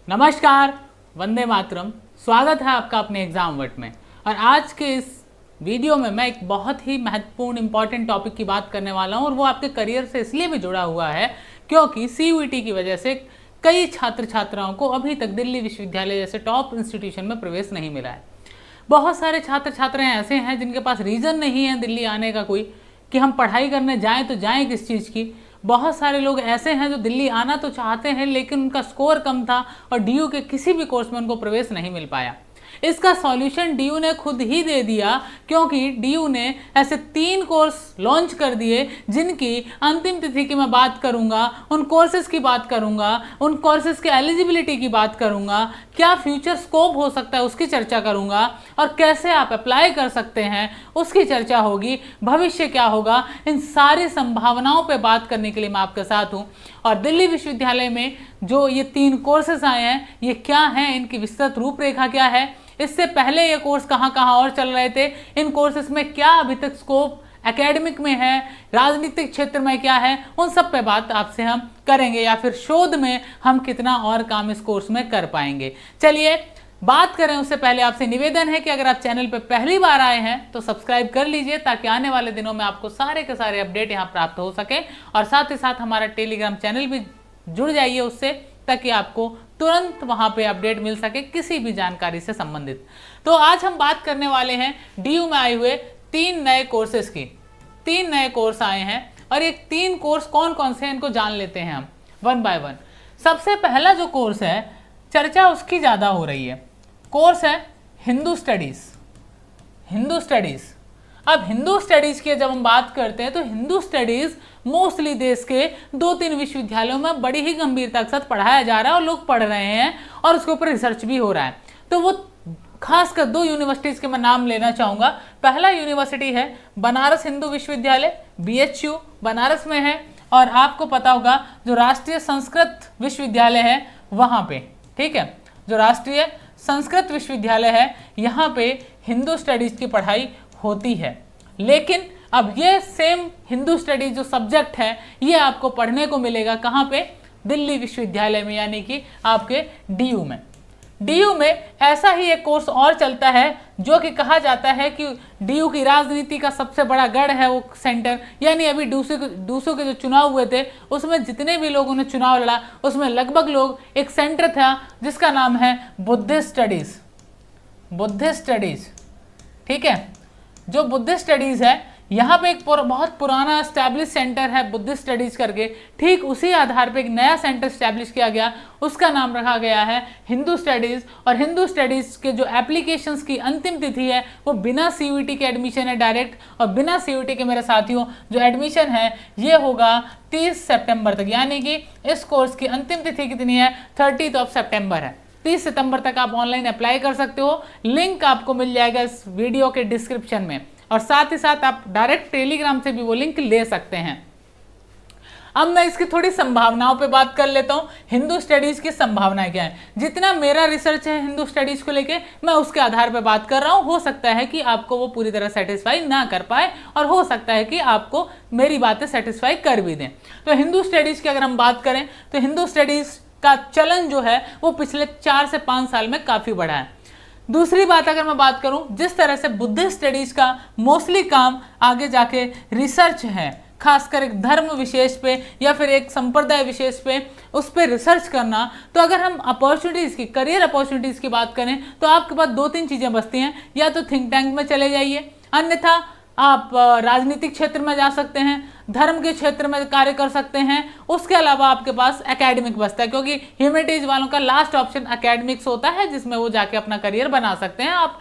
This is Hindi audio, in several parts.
नमस्कार, वंदे मातरम। स्वागत है आपका अपने एग्जाम वट में। और आज के इस वीडियो में मैं एक बहुत ही महत्वपूर्ण इंपॉर्टेंट टॉपिक की बात करने वाला हूं और वो आपके करियर से इसलिए भी जुड़ा हुआ है क्योंकि सीयूईटी की वजह से कई छात्र छात्राओं को अभी तक दिल्ली विश्वविद्यालय जैसे टॉप इंस्टीट्यूशन में प्रवेश नहीं मिला है। बहुत सारे छात्र छात्राएं ऐसे हैं जिनके पास रीज़न नहीं है दिल्ली आने का कोई, कि हम पढ़ाई करने जाएं तो जाएं किस चीज़ की। बहुत सारे लोग ऐसे हैं जो दिल्ली आना तो चाहते हैं लेकिन उनका स्कोर कम था और डीयू के किसी भी कोर्स में उनको प्रवेश नहीं मिल पाया। इसका सॉल्यूशन डीयू ने खुद ही दे दिया, क्योंकि डीयू ने ऐसे 3 कोर्स लॉन्च कर दिए जिनकी अंतिम तिथि की मैं बात करूंगा, उन कोर्सेज की बात करूंगा, उन कोर्सेज के एलिजिबिलिटी की बात करूंगा, क्या फ्यूचर स्कोप हो सकता है उसकी चर्चा करूंगा और कैसे आप अप्लाई कर सकते हैं उसकी चर्चा होगी। भविष्य क्या होगा, इन सारी संभावनाओं पर बात करने के लिए मैं आपके साथ हूँ। और दिल्ली विश्वविद्यालय में जो ये 3 कोर्सेज आए हैं ये क्या हैं, इनकी विस्तृत रूपरेखा क्या है, इससे पहले ये कोर्स कहाँ कहाँ और चल रहे थे, इन कोर्सेज में क्या अभी तक स्कोप एकेडमिक में है, राजनीतिक क्षेत्र में क्या है, उन सब पे बात आपसे हम करेंगे, या फिर शोध में हम कितना और काम इस कोर्स में कर पाएंगे। चलिए बात करें उससे पहले आपसे निवेदन है कि अगर आप चैनल पर पहली बार आए हैं तो सब्सक्राइब कर लीजिए ताकि आने वाले दिनों में आपको सारे के सारे अपडेट यहाँ प्राप्त हो सके। और साथ ही साथ हमारा टेलीग्राम चैनल भी जुड़ जाइए उससे, ताकि आपको तुरंत वहां पे अपडेट मिल सके किसी भी जानकारी से संबंधित। तो आज हम बात करने वाले हैं डीयू में आए हुए 3 नए कोर्सेज की। 3 नए कोर्स आए हैं और ये 3 कोर्स कौन कौन से हैं इनको जान लेते हैं हम वन बाय वन। सबसे पहला जो कोर्स है, चर्चा उसकी ज़्यादा हो रही है, कोर्स है हिंदू स्टडीज़। हिंदू स्टडीज़, अब हिंदू स्टडीज़ की जब हम बात करते हैं तो हिंदू स्टडीज़ मोस्टली देश के 2-3 विश्वविद्यालयों में बड़ी ही गंभीरता के साथ पढ़ाया जा रहा है और लोग पढ़ रहे हैं और उसके ऊपर रिसर्च भी हो रहा है। तो वो खासकर 2 यूनिवर्सिटीज़ के मैं नाम लेना चाहूँगा। पहला यूनिवर्सिटी है बनारस हिंदू विश्वविद्यालय, BHU बनारस में है, और आपको पता होगा जो राष्ट्रीय संस्कृत विश्वविद्यालय है वहाँ पे, ठीक है, जो राष्ट्रीय संस्कृत विश्वविद्यालय है यहाँ पे हिंदू स्टडीज़ की पढ़ाई होती है। लेकिन अब ये सेम हिंदू स्टडीज जो सब्जेक्ट है ये आपको पढ़ने को मिलेगा कहाँ पे, दिल्ली विश्वविद्यालय में, यानी कि आपके डीयू में। डीयू में ऐसा ही एक कोर्स और चलता है जो कि कहा जाता है कि डीयू की राजनीति का सबसे बड़ा गढ़ है वो सेंटर, यानी अभी डूसू के जो चुनाव हुए थे उसमें जितने भी लोगों ने चुनाव लड़ा उसमें लगभग लोग, एक सेंटर था जिसका नाम है बुद्धिस्ट स्टडीज़। बुद्धिस्ट स्टडीज़, ठीक है, जो बुद्धिस्ट स्टडीज़ है यहाँ पे एक बहुत पुराना एस्टैब्लिश सेंटर है बुद्धिस्ट स्टडीज़ करके, ठीक उसी आधार पे एक नया सेंटर एस्टैब्लिश किया गया, उसका नाम रखा गया है हिंदू स्टडीज़। और हिंदू स्टडीज़ के जो एप्लीकेशंस की अंतिम तिथि है वो बिना सीयूईटी के एडमिशन है डायरेक्ट, और बिना सीयूईटी के मेरे साथियों जो एडमिशन है ये होगा 30 सितंबर तक, यानी कि इस कोर्स की अंतिम तिथि कितनी है, 30 सितंबर है। 30 सितंबर तक आप ऑनलाइन अप्लाई कर सकते हो, लिंक आपको मिल जाएगा इस वीडियो के डिस्क्रिप्शन में, और साथ ही साथ आप डायरेक्ट टेलीग्राम से भी वो लिंक ले सकते हैं। अब मैं इसकी थोड़ी संभावनाओं पे बात कर लेता हूँ, हिंदू स्टडीज़ की संभावनाएं क्या है। जितना मेरा रिसर्च है हिंदू स्टडीज़ को लेके मैं उसके आधार पे बात कर रहा हूँ। हो सकता है कि आपको वो पूरी तरह सेटिस्फाई ना कर पाए और हो सकता है कि आपको मेरी बातें सेटिस्फाई कर भी दें। तो हिंदू स्टडीज़ की अगर हम बात करें तो हिंदू स्टडीज़ का चलन जो है वो पिछले 4 से 5 साल में काफ़ी बढ़ा है। दूसरी बात अगर मैं बात करूं, जिस तरह से बुद्धिस्ट स्टडीज़ का मोस्टली काम आगे जाके रिसर्च है, खासकर एक धर्म विशेष पे या फिर एक संप्रदाय विशेष पे उस पर रिसर्च करना, तो अगर हम अपॉर्चुनिटीज़ की, करियर अपॉर्चुनिटीज़ की बात करें तो आपके पास 2-3 चीज़ें बचती हैं। या तो थिंक टैंक में चले जाइए, अन्यथा आप राजनीतिक क्षेत्र में जा सकते हैं, धर्म के क्षेत्र में कार्य कर सकते हैं, उसके अलावा आपके पास एकेडमिक बचता है, क्योंकि ह्यूमैनिटीज वालों का लास्ट ऑप्शन एकेडमिक्स होता है जिसमें वो जाके अपना करियर बना सकते हैं। आप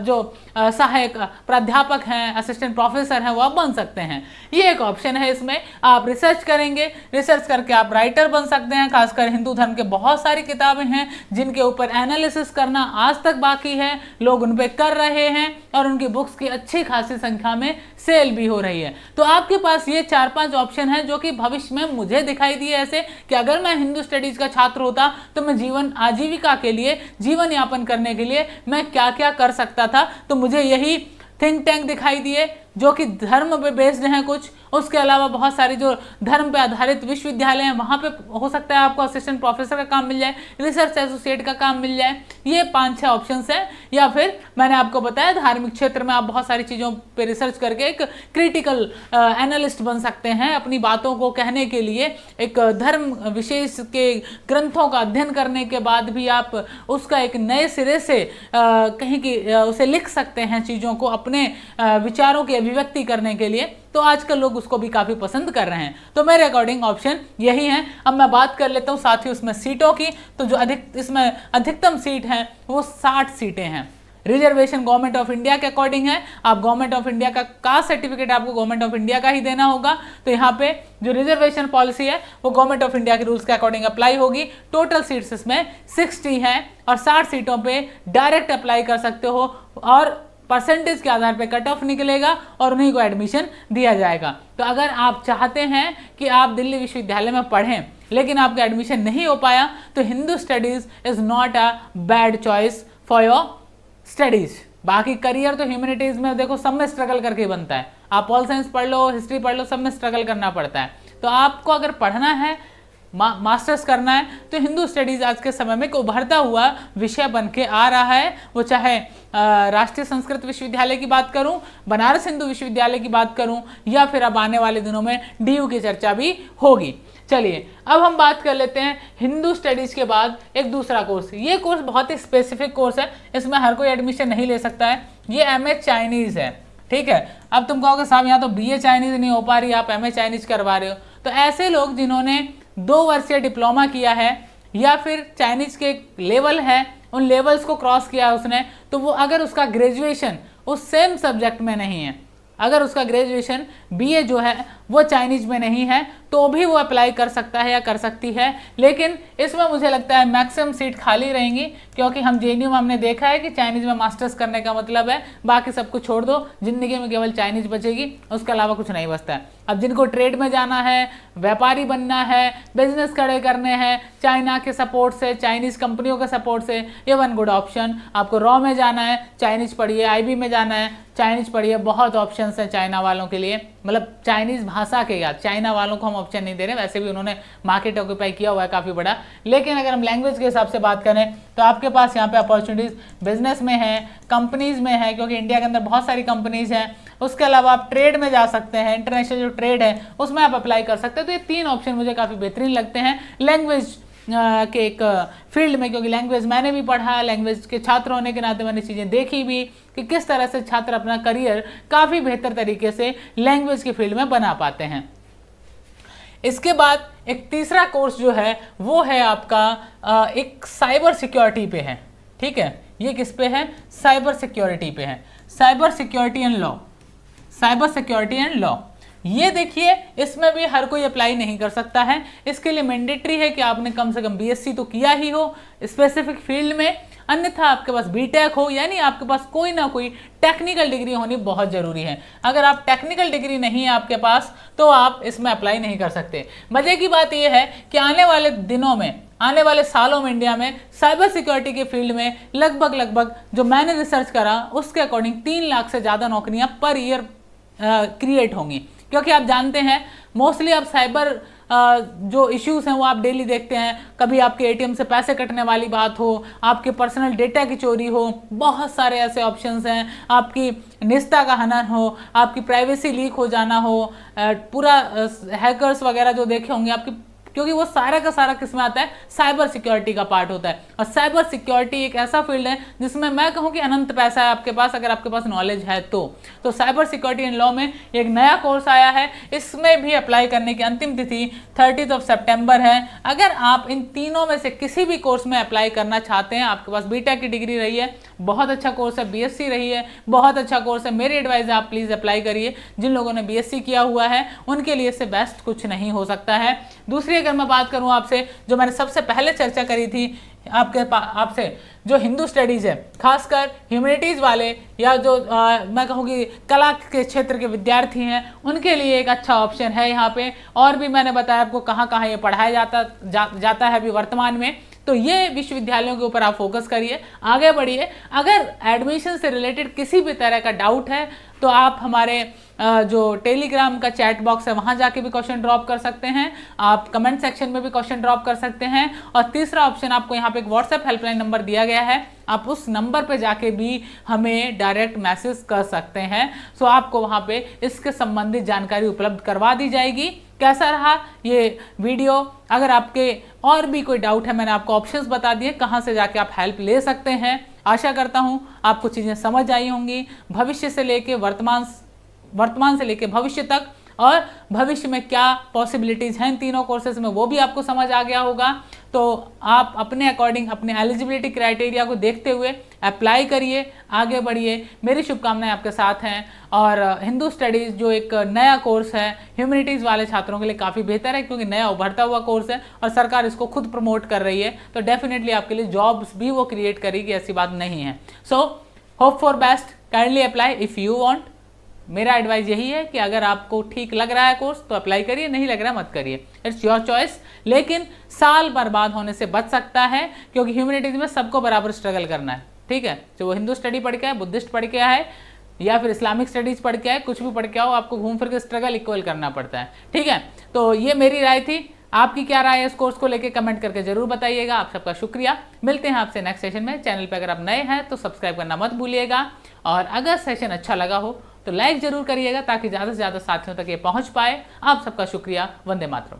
जो सहायक प्राध्यापक हैं, असिस्टेंट प्रोफेसर हैं, वो आप बन सकते हैं। ये एक ऑप्शन है, इसमें आप रिसर्च करेंगे, रिसर्च करके आप राइटर बन सकते हैं। खासकर हिंदू धर्म के बहुत सारी किताबें हैं जिनके ऊपर एनालिसिस करना आज तक बाकी है, लोग उन पर कर रहे हैं और उनकी बुक्स की अच्छी खासी संख्या में सेल भी हो रही है। तो आपके पास ये 4-5 ऑप्शन है जो कि भविष्य में मुझे दिखाई दिए ऐसे कि अगर मैं हिंदू स्टडीज का छात्र होता तो मैं जीवन आजीविका के लिए, जीवन यापन करने के लिए मैं क्या क्या कर सकता था। तो मुझे यही थिंक टैंक दिखाई दिए जो कि धर्म पे बेस्ड हैं कुछ, उसके अलावा बहुत सारी जो धर्म पे आधारित विश्वविद्यालय हैं वहाँ पे हो सकता है आपको असिस्टेंट प्रोफेसर का काम मिल जाए, रिसर्च एसोसिएट का काम मिल जाए। ये 5-6 ऑप्शंस हैं। या फिर मैंने आपको बताया धार्मिक क्षेत्र में आप बहुत सारी चीज़ों पे रिसर्च करके एक क्रिटिकल एनालिस्ट बन सकते हैं, अपनी बातों को कहने के लिए एक धर्म विशेष के ग्रंथों का अध्ययन करने के बाद भी आप उसका एक नए सिरे से कहीं की उसे लिख सकते हैं, चीज़ों को अपने विचारों की अभिव्यक्ति करने के लिए। तो आजकल लोग उसको भी काफ़ी पसंद कर रहे हैं। तो मेरे अकॉर्डिंग ऑप्शन यही है। अब मैं बात कर लेता हूँ साथ ही उसमें सीटों की। तो जो इसमें अधिकतम सीट हैं वो 60 सीटें हैं। रिजर्वेशन गवर्नमेंट ऑफ इंडिया के अकॉर्डिंग है। आप गवर्नमेंट ऑफ इंडिया का कास्ट सर्टिफिकेट आपको गवर्नमेंट ऑफ इंडिया का ही देना होगा। तो यहाँ पे जो रिजर्वेशन पॉलिसी है वो गवर्नमेंट ऑफ इंडिया के रूल्स के अकॉर्डिंग अप्लाई होगी। टोटल सीट्स इसमें 60 हैं और 60 सीटों पे डायरेक्ट अप्लाई कर सकते हो और परसेंटेज के आधार पे कट ऑफ निकलेगा और उन्हीं को एडमिशन दिया जाएगा। तो अगर आप चाहते हैं कि आप दिल्ली विश्वविद्यालय में पढ़ें लेकिन आपका एडमिशन नहीं हो पाया, तो Hindu studies is not a bad choice for your studies. बाकी करियर तो ह्यूमैनिटीज़ में देखो सब में स्ट्रगल करके बनता है। आप पॉल साइंस पढ़ लो, हिस्ट्री पढ़ लो, सब में स्ट्रगल करना पड़ता है। तो आपको अगर पढ़ना है, मास्टर्स करना है, तो हिंदू स्टडीज़ आज के समय में एक उभरता हुआ विषय बन के आ रहा है। वो चाहे राष्ट्रीय संस्कृत विश्वविद्यालय की बात करूं, बनारस हिंदू विश्वविद्यालय की बात करूं, या फिर अब आने वाले दिनों में DU की चर्चा भी होगी। चलिए अब हम बात कर लेते हैं हिंदू स्टडीज़ के बाद एक दूसरा कोर्स। ये कोर्स बहुत ही स्पेसिफिक कोर्स है, इसमें हर कोई एडमिशन नहीं ले सकता है। ये MA चाइनीज़ है, ठीक है। अब तुम कहोगे साहब यहाँ तो BA चाइनीज़ नहीं हो पा रही, आप MA चाइनीज़ करवा रहे हो। तो ऐसे लोग जिन्होंने 2 वर्षीय डिप्लोमा किया है या फिर चाइनीज़ के लेवल है, उन लेवल्स को क्रॉस किया है उसने, तो वो अगर उसका ग्रेजुएशन उस सेम सब्जेक्ट में नहीं है, अगर उसका ग्रेजुएशन BA जो है वो चाइनीज़ में नहीं है, तो भी वो अप्लाई कर सकता है या कर सकती है। लेकिन इसमें मुझे लगता है मैक्सिमम सीट खाली रहेंगी, क्योंकि हम JNU में हमने देखा है कि चाइनीज़ में मास्टर्स करने का मतलब है बाकी सब कुछ छोड़ दो, ज़िंदगी में केवल चाइनीज़ बचेगी, उसके अलावा कुछ नहीं बचता है। अब जिनको ट्रेड में जाना है, व्यापारी बनना है, बिजनेस खड़े करने हैं चाइना के सपोर्ट से, चाइनीज़ कंपनियों के सपोर्ट से, ये वन गुड ऑप्शन। आपको रॉ में जाना है, चाइनीज़ पढ़िए, IB में जाना है, चाइनीज़ पढ़िए, बहुत ऑप्शन है चाइना वालों के लिए। मतलब चाइनीज़ भाषा के याद, चाइना वालों को हम ऑप्शन नहीं दे रहे, वैसे भी उन्होंने मार्केट ऑक्यूपाई किया हुआ है काफ़ी बड़ा। लेकिन अगर हम लैंग्वेज के हिसाब से बात करें तो आपके पास यहाँ पे अपॉर्चुनिटीज़ बिजनेस में है, कंपनीज़ में है, क्योंकि इंडिया के अंदर बहुत सारी कंपनीज़ हैं। उसके अलावा आप ट्रेड में जा सकते हैं, इंटरनेशनल जो ट्रेड है उसमें आप अप्लाई कर सकते हैं। तो ये 3 ऑप्शन मुझे काफ़ी बेहतरीन लगते हैं लैंग्वेज के एक फील्ड में, क्योंकि लैंग्वेज मैंने भी पढ़ा, लैंग्वेज के छात्र होने के नाते मैंने चीज़ें देखी भी कि किस तरह से छात्र अपना करियर काफ़ी बेहतर तरीके से लैंग्वेज के फील्ड में बना पाते हैं। इसके बाद एक तीसरा कोर्स जो है वो है आपका एक साइबर सिक्योरिटी पे है, ठीक है। ये किस पे है? साइबर सिक्योरिटी पे है, cyber security and law, cyber security and law. ये देखिए इसमें भी हर कोई अप्लाई नहीं कर सकता है। इसके लिए मैंडेटरी है कि आपने कम से कम BSc तो किया ही हो स्पेसिफिक फील्ड में, अन्यथा आपके पास BTech हो, यानी आपके पास कोई ना कोई टेक्निकल डिग्री होनी बहुत ज़रूरी है। अगर आप टेक्निकल डिग्री नहीं है आपके पास तो आप इसमें अप्लाई नहीं कर सकते। मज़े की बात यह है कि आने वाले दिनों में, आने वाले सालों में इंडिया में साइबर सिक्योरिटी के फील्ड में लगभग जो मैंने रिसर्च करा उसके अकॉर्डिंग 3 लाख से ज़्यादा नौकरियां पर ईयर क्रिएट होंगी। क्योंकि आप जानते हैं मोस्टली आप साइबर जो इश्यूज़ हैं वो आप डेली देखते हैं। कभी आपके ATM से पैसे कटने वाली बात हो, आपके पर्सनल डेटा की चोरी हो, बहुत सारे ऐसे ऑप्शंस हैं, आपकी निजता का हनन हो, आपकी प्राइवेसी लीक हो जाना हो, पूरा हैकर्स वगैरह जो देखे होंगे आपकी, क्योंकि वो सारा का सारा किस में आता है? साइबर सिक्योरिटी का पार्ट होता है। और साइबर सिक्योरिटी एक ऐसा फील्ड है जिसमें मैं कहूँ कि अनंत पैसा है आपके पास, अगर आपके पास नॉलेज है तो साइबर सिक्योरिटी एंड लॉ में एक नया कोर्स आया है, इसमें भी अप्लाई करने की अंतिम तिथि 30 सितंबर है। अगर आप इन तीनों में से किसी भी कोर्स में अप्लाई करना चाहते हैं, आपके पास BTech की डिग्री रही है, बहुत अच्छा कोर्स है, BSc रही है, बहुत अच्छा कोर्स है, मेरी एडवाइस है आप प्लीज़ अप्लाई करिए। जिन लोगों ने BSc किया हुआ है उनके लिए इससे बेस्ट कुछ नहीं हो सकता है। दूसरी अगर मैं बात करूं आपसे, जो मैंने सबसे पहले चर्चा करी थी आपसे, जो हिंदू स्टडीज़ है, खासकर ह्यूमैनिटीज़ वाले या जो मैं कहूँगी कला के क्षेत्र के विद्यार्थी हैं, उनके लिए एक अच्छा ऑप्शन है यहाँ पे। और भी मैंने बताया आपको कहाँ कहाँ ये पढ़ाया जाता है अभी वर्तमान में। तो ये विश्वविद्यालयों के ऊपर आप फोकस करिए, आगे बढ़िए। अगर एडमिशन से रिलेटेड किसी भी तरह का डाउट है तो आप हमारे जो टेलीग्राम का चैट बॉक्स है वहां जाके भी क्वेश्चन ड्रॉप कर सकते हैं, आप कमेंट सेक्शन में भी क्वेश्चन ड्रॉप कर सकते हैं। और तीसरा ऑप्शन आपको यहाँ पे एक व्हाट्सएप हेल्पलाइन नंबर दिया गया है, आप उस नंबर पे जाके भी हमें डायरेक्ट मैसेज कर सकते हैं। सो आपको वहाँ पे इसके संबंधित जानकारी उपलब्ध करवा दी जाएगी। कैसा रहा ये वीडियो? अगर आपके और भी कोई डाउट है, मैंने आपको ऑप्शंस बता दिए कहाँ से जाके आप हेल्प ले सकते हैं। आशा करता हूँ आपको चीज़ें समझ आई होंगी, भविष्य से लेके वर्तमान से लेके भविष्य तक, और भविष्य में क्या पॉसिबिलिटीज़ हैं इन तीनों कोर्सेज में वो भी आपको समझ आ गया होगा। तो आप अपने अकॉर्डिंग अपने एलिजिबिलिटी क्राइटेरिया को देखते हुए अप्लाई करिए, आगे बढ़िए। मेरी शुभकामनाएं आपके साथ हैं। और हिंदू स्टडीज़ जो एक नया कोर्स है ह्यूमैनिटीज़ वाले छात्रों के लिए काफ़ी बेहतर है, क्योंकि नया उभरता हुआ कोर्स है और सरकार इसको खुद प्रमोट कर रही है, तो डेफिनेटली आपके लिए जॉब्स भी वो क्रिएट करेगी, ऐसी बात नहीं है। So hope for best, kindly apply if you want. मेरा एडवाइस यही है कि अगर आपको ठीक लग रहा है कोर्स तो अप्लाई करिए, नहीं लग रहा मत करिए, इट्स योर चॉइस। लेकिन साल बर्बाद होने से बच सकता है, क्योंकि ह्यूमैनिटीज में सबको बराबर स्ट्रगल करना है, ठीक है। जो वो हिंदू स्टडी पढ़ के है, बुद्धिस्ट पढ़ के है, या फिर इस्लामिक स्टडीज पढ़ के है, कुछ भी पढ़ के आओ, आपको घूम फिर के स्ट्रगल इक्वल करना पड़ता है, ठीक है। तो ये मेरी राय थी, आपकी क्या राय है इस कोर्स को लेके कमेंट करके जरूर बताइएगा। आप सबका शुक्रिया। मिलते हैं आपसे नेक्स्ट सेशन में। चैनल पे अगर आप नए हैं तो सब्सक्राइब करना मत भूलिएगा, और अगर सेशन अच्छा लगा हो तो लाइक जरूर करिएगा, ताकि ज़्यादा से ज़्यादा साथियों तक ये पहुंच पाए। आप सबका शुक्रिया। वंदे मातरम।